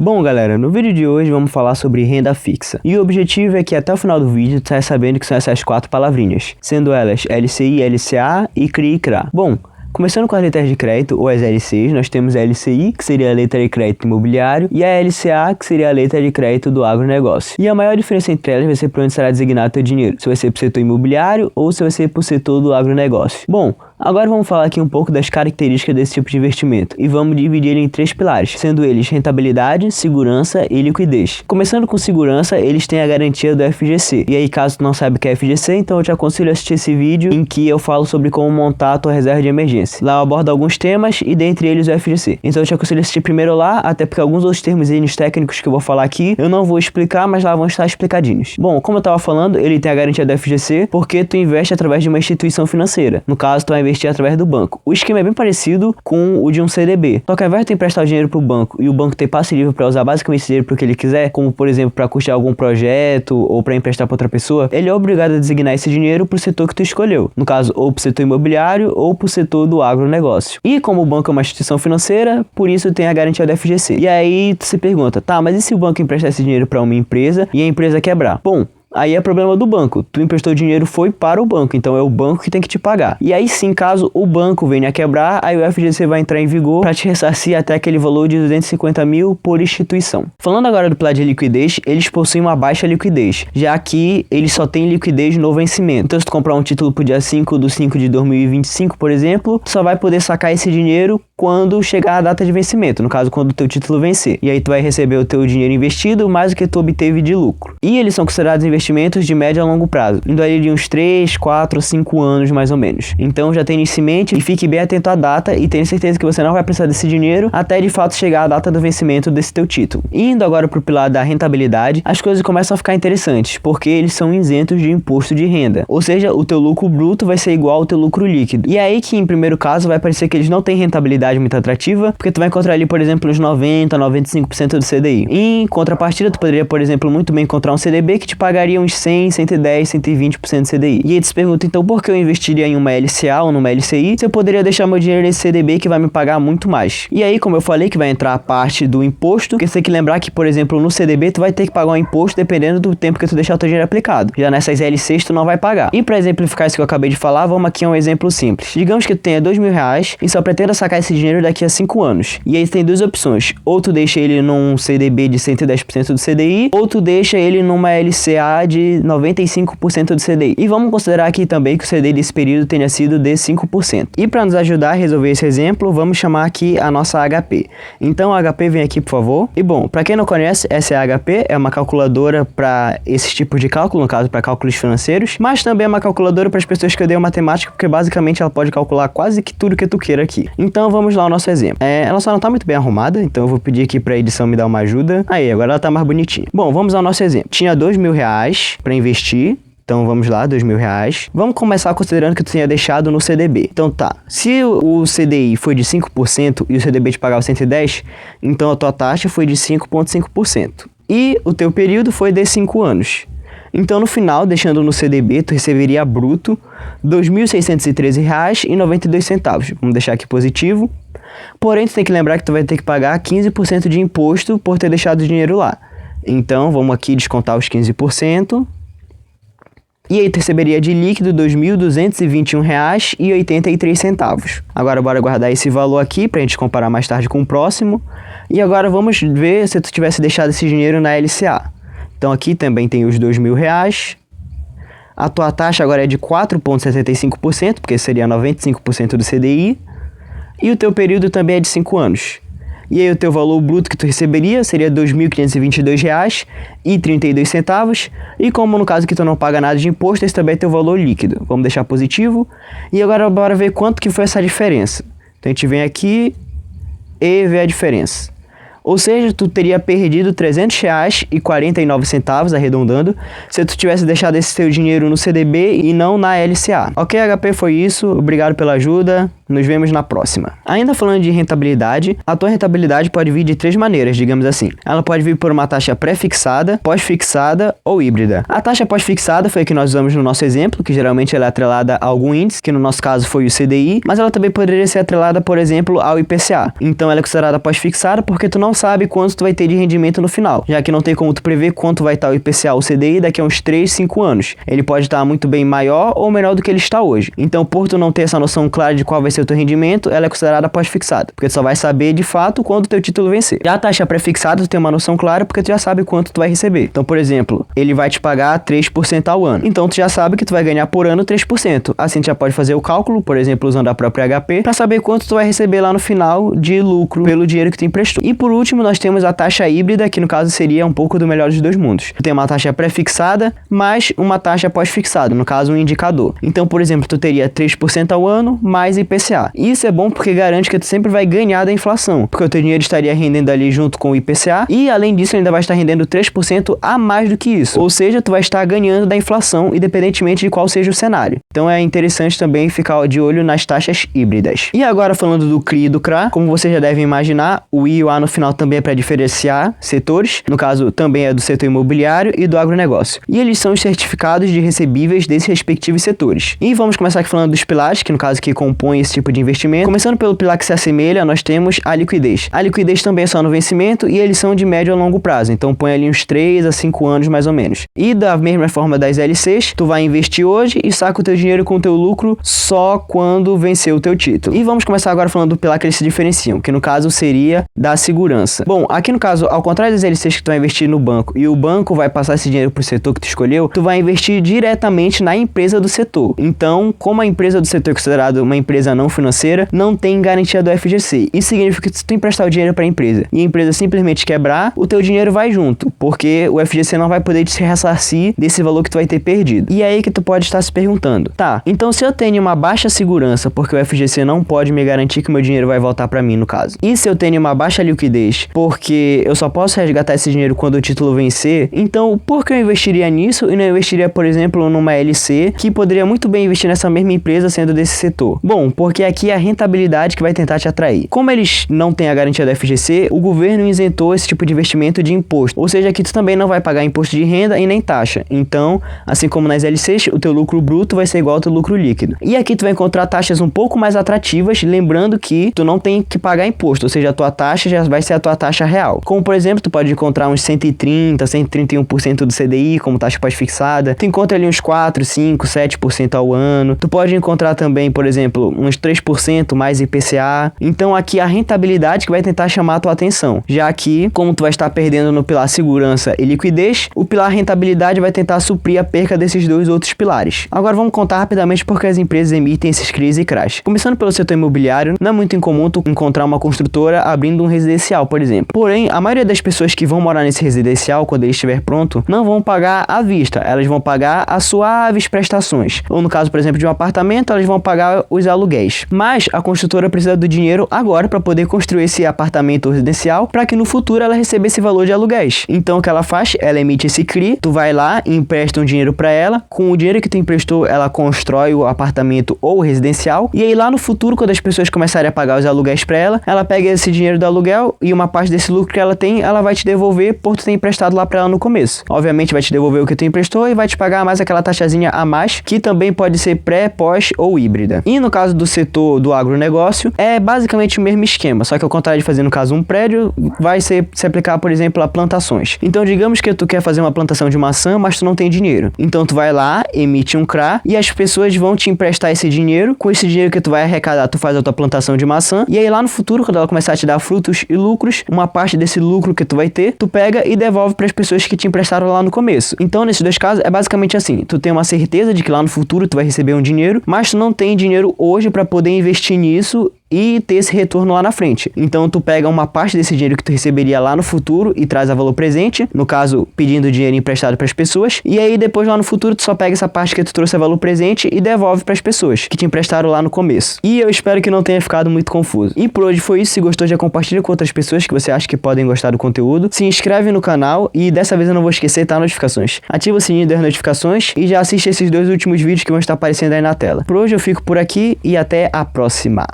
Bom galera, no vídeo de hoje vamos falar sobre renda fixa. E o objetivo é que até o final do vídeo tu saia sabendo que são essas 4 palavrinhas, sendo elas LCI, LCA e CRI e CRA. Bom, começando com as letras de crédito, ou as LCs, nós temos a LCI, que seria a letra de crédito imobiliário, e a LCA, que seria a letra de crédito do agronegócio. E a maior diferença entre elas vai ser por onde será designado o teu dinheiro, se vai ser para o setor imobiliário ou se vai ser para o setor do agronegócio. Bom, agora vamos falar aqui um pouco das características desse tipo de investimento, e vamos dividir ele em 3 pilares, sendo eles rentabilidade, segurança e liquidez. Começando com segurança, eles têm a garantia do FGC, e aí caso tu não saiba o que é FGC, então eu te aconselho a assistir esse vídeo em que eu falo sobre como montar a tua reserva de emergência. Lá eu abordo alguns temas e dentre eles o FGC. Então eu te aconselho a assistir primeiro lá, até porque alguns outros termos técnicos que eu vou falar aqui, eu não vou explicar, mas lá vão estar explicadinhos. Bom, como eu tava falando, ele tem a garantia do FGC porque tu investe através de uma instituição financeira. No caso, tu vai investir através do banco. O esquema é bem parecido com o de um CDB. Só que ao invés de tu emprestar o dinheiro pro banco e o banco ter passe livre para usar basicamente esse dinheiro pro que ele quiser, como por exemplo para custear algum projeto ou para emprestar para outra pessoa, ele é obrigado a designar esse dinheiro pro setor que tu escolheu. No caso, ou pro setor imobiliário ou pro setor do agronegócio. E como o banco é uma instituição financeira, por isso tem a garantia do FGC. E aí tu se pergunta, tá, mas e se o banco emprestar esse dinheiro para uma empresa e a empresa quebrar? Bom, aí é problema do banco. Tu emprestou dinheiro, foi para o banco, então é o banco que tem que te pagar. E aí sim, caso o banco venha a quebrar, aí o FGC vai entrar em vigor para te ressarcir até aquele valor de 250 mil por instituição. Falando agora do pilar de liquidez, eles possuem uma baixa liquidez, já que eles só têm liquidez no vencimento. Então se tu comprar um título pro dia 5/5 de 2025, por exemplo, tu só vai poder sacar esse dinheiro quando chegar a data de vencimento, no caso quando o teu título vencer. E aí tu vai receber o teu dinheiro investido mais o que tu obteve de lucro. E eles são considerados investimentos de médio a longo prazo, indo aí de uns 3, 4, 5 anos mais ou menos. Então já tenha isso em mente e fique bem atento à data e tenha certeza que você não vai precisar desse dinheiro até de fato chegar a data do vencimento desse teu título. Indo agora pro pilar da rentabilidade, as coisas começam a ficar interessantes, porque eles são isentos de imposto de renda. Ou seja, o teu lucro bruto vai ser igual ao teu lucro líquido. E é aí que em primeiro caso vai parecer que eles não têm rentabilidade muito atrativa, porque tu vai encontrar ali, por exemplo, uns 90, 95% do CDI. Em contrapartida, tu poderia, por exemplo, muito bem encontrar um CDB que te pagaria uns 100, 110, 120% do CDI. E aí tu se pergunta, então, por que eu investiria em uma LCA ou numa LCI se eu poderia deixar meu dinheiro nesse CDB que vai me pagar muito mais? E aí, como eu falei, que vai entrar a parte do imposto, porque você tem que lembrar que, por exemplo, no CDB tu vai ter que pagar um imposto dependendo do tempo que tu deixar o teu dinheiro aplicado. Já nessas LCs tu não vai pagar. E para exemplificar isso que eu acabei de falar, vamos aqui a um exemplo simples. Digamos que tu tenha R$2.000 e só pretenda sacar esse dinheiro daqui a 5 anos. E aí tem duas opções. Ou tu deixa ele num CDB de 110% do CDI, ou tu deixa ele numa LCA de 95% do CDI. E vamos considerar aqui também que o CDI desse período tenha sido de 5%. E para nos ajudar a resolver esse exemplo, vamos chamar aqui a nossa HP. Então a HP vem aqui, por favor. E bom, para quem não conhece, essa é a HP, é uma calculadora para esses tipos de cálculo, no caso para cálculos financeiros, mas também é uma calculadora para as pessoas que odeiam matemática, porque basicamente ela pode calcular quase que tudo que tu queira aqui. Então vamos lá ao nosso exemplo. Ela só não tá muito bem arrumada, então eu vou pedir aqui pra edição me dar uma ajuda. Aí, agora ela tá mais bonitinha. Bom, vamos ao nosso exemplo. Tinha R$2.000 pra investir. Então vamos lá, R$2.000. Vamos começar considerando que tu tenha deixado no CDB. Então tá, se o CDI foi de 5% e o CDB te pagava 110, então a tua taxa foi de 5,5%. E o teu período foi de 5 anos. Então no final, deixando no CDB, tu receberia bruto R$2.613,92. Vamos deixar aqui positivo. Porém, tu tem que lembrar que tu vai ter que pagar 15% de imposto por ter deixado o dinheiro lá. Então, vamos aqui descontar os 15%. E aí tu receberia de líquido R$2.221,83. Agora bora guardar esse valor aqui pra gente comparar mais tarde com o próximo. E agora vamos ver se tu tivesse deixado esse dinheiro na LCA. Então aqui também tem os R$2.000. A tua taxa agora é de 4,75%, porque seria 95% do CDI. E o teu período também é de 5 anos. E aí o teu valor bruto que tu receberia seria R$2.522,32. E como no caso que tu não paga nada de imposto, esse também é teu valor líquido. Vamos deixar positivo. E agora bora ver quanto que foi essa diferença. Então a gente vem aqui e vê a diferença. Ou seja, tu teria perdido R$300,49, arredondando, se tu tivesse deixado esse teu dinheiro no CDB e não na LCA. Ok, HP, foi isso. Obrigado pela ajuda. Nos vemos na próxima. Ainda falando de rentabilidade, a tua rentabilidade pode vir de 3 maneiras, digamos assim. Ela pode vir por uma taxa pré-fixada, pós-fixada ou híbrida. A taxa pós-fixada foi a que nós usamos no nosso exemplo, que geralmente ela é atrelada a algum índice, que no nosso caso foi o CDI, mas ela também poderia ser atrelada, por exemplo, ao IPCA. Então ela é considerada pós-fixada porque tu não sabe quanto tu vai ter de rendimento no final, já que não tem como tu prever quanto vai estar o IPCA ou o CDI daqui a uns 3, 5 anos. Ele pode estar muito bem maior ou menor do que ele está hoje. Então, por tu não ter essa noção clara de qual vai ser o teu rendimento, ela é considerada pós-fixada, porque tu só vai saber de fato quando o teu título vencer. Já a taxa pré-fixada, tu tem uma noção clara porque tu já sabe quanto tu vai receber. Então, por exemplo, ele vai te pagar 3% ao ano. Então, tu já sabe que tu vai ganhar por ano 3%. Assim, tu já pode fazer o cálculo, por exemplo, usando a própria HP, para saber quanto tu vai receber lá no final de lucro pelo dinheiro que tu emprestou. E por último, nós temos a taxa híbrida, que no caso seria um pouco do melhor dos dois mundos. Tu tem uma taxa pré-fixada, mais uma taxa pós-fixada, no caso um indicador. Então, por exemplo, tu teria 3% ao ano, mais IPCA. Isso é bom porque garante que tu sempre vai ganhar da inflação, porque o teu dinheiro estaria rendendo ali junto com o IPCA, e além disso ainda vai estar rendendo 3% a mais do que isso. Ou seja, tu vai estar ganhando da inflação, independentemente de qual seja o cenário. Então é interessante também ficar de olho nas taxas híbridas. E agora falando do CRI e do CRA, como vocês já devem imaginar, o I e o A no final também é para diferenciar setores, no caso também é do setor imobiliário e do agronegócio. E eles são os certificados de recebíveis desses respectivos setores. E vamos começar aqui falando dos pilares, que no caso que compõem esse tipo de investimento. Começando pelo pilar que se assemelha, nós temos a liquidez. A liquidez também é só no vencimento e eles são de médio a longo prazo, então põe ali uns 3 a 5 anos mais ou menos. E da mesma forma das LCs, tu vai investir hoje e saca o teu dinheiro com o teu lucro só quando vencer o teu título. E vamos começar agora falando do pilar que eles se diferenciam, que no caso seria da segurança. Bom, aqui no caso, ao contrário das LCs que tu vai investir no banco e o banco vai passar esse dinheiro pro setor que tu escolheu, tu vai investir diretamente na empresa do setor. Então, como a empresa do setor é considerada uma empresa não financeira, não tem garantia do FGC. Isso significa que se tu emprestar o dinheiro para a empresa e a empresa simplesmente quebrar, o teu dinheiro vai junto, porque o FGC não vai poder te ressarcir desse valor que tu vai ter perdido. E é aí que tu pode estar se perguntando, tá, então se eu tenho uma baixa segurança, porque o FGC não pode me garantir que meu dinheiro vai voltar para mim no caso, e se eu tenho uma baixa liquidez, porque eu só posso resgatar esse dinheiro quando o título vencer, então por que eu investiria nisso e não investiria, por exemplo, numa LC, que poderia muito bem investir nessa mesma empresa sendo desse setor? Bom, porque aqui é a rentabilidade que vai tentar te atrair. Como eles não têm a garantia do FGC, o governo isentou esse tipo de investimento de imposto, ou seja, que tu também não vai pagar imposto de renda e nem taxa. Então, assim como nas LCs, o teu lucro bruto vai ser igual ao teu lucro líquido. E aqui tu vai encontrar taxas um pouco mais atrativas, lembrando que tu não tem que pagar imposto, ou seja, a tua taxa já vai ser a tua taxa real. Como, por exemplo, tu pode encontrar uns 130, 131% do CDI como taxa pós-fixada. Tu encontra ali uns 4, 5, 7% ao ano. Tu pode encontrar também, por exemplo, uns 3% mais IPCA. Então, aqui a rentabilidade que vai tentar chamar a tua atenção. Já que, como tu vai estar perdendo no pilar segurança e liquidez, o pilar rentabilidade vai tentar suprir a perca desses dois outros pilares. Agora vamos contar rapidamente porque as empresas emitem esses CRIs e CRAs. Começando pelo setor imobiliário, não é muito incomum tu encontrar uma construtora abrindo um residencial, por exemplo. Porém, a maioria das pessoas que vão morar nesse residencial, quando ele estiver pronto, não vão pagar à vista, elas vão pagar as suaves prestações. Ou no caso, por exemplo, de um apartamento, elas vão pagar os aluguéis. Mas a construtora precisa do dinheiro agora para poder construir esse apartamento residencial, para que no futuro ela receba esse valor de aluguéis. Então o que ela faz? Ela emite esse CRI, tu vai lá e empresta um dinheiro para ela, com o dinheiro que tu emprestou, ela constrói o apartamento ou o residencial, e aí lá no futuro, quando as pessoas começarem a pagar os aluguéis para ela pega esse dinheiro do aluguel e uma parte desse lucro que ela tem, ela vai te devolver por tu ter emprestado lá para ela no começo. Obviamente vai te devolver o que tu emprestou e vai te pagar mais aquela taxazinha a mais, que também pode ser pré, pós ou híbrida. E no caso do setor do agronegócio, é basicamente o mesmo esquema, só que ao contrário de fazer no caso um prédio, vai se aplicar, por exemplo, a plantações. Então digamos que tu quer fazer uma plantação de maçã, mas tu não tem dinheiro. Então tu vai lá, emite um CRA e as pessoas vão te emprestar esse dinheiro. Com esse dinheiro que tu vai arrecadar, tu faz a tua plantação de maçã, e aí lá no futuro, quando ela começar a te dar frutos e lucros, uma parte desse lucro que tu vai ter, tu pega e devolve para as pessoas que te emprestaram lá no começo. Então nesses dois casos é basicamente assim, tu tem uma certeza de que lá no futuro tu vai receber um dinheiro, mas tu não tem dinheiro hoje para poder investir nisso e ter esse retorno lá na frente. Então tu pega uma parte desse dinheiro que tu receberia lá no futuro e traz a valor presente, no caso pedindo dinheiro emprestado para as pessoas, e aí depois lá no futuro tu só pega essa parte que tu trouxe a valor presente e devolve para as pessoas que te emprestaram lá no começo. E eu espero que não tenha ficado muito confuso. E por hoje foi isso. Se gostou, já compartilha com outras pessoas que você acha que podem gostar do conteúdo. Se inscreve no canal e dessa vez eu não vou esquecer, tá? Notificações. Ativa o sininho das notificações e já assiste esses dois últimos vídeos que vão estar aparecendo aí na tela. Por hoje eu fico por aqui e até a próxima.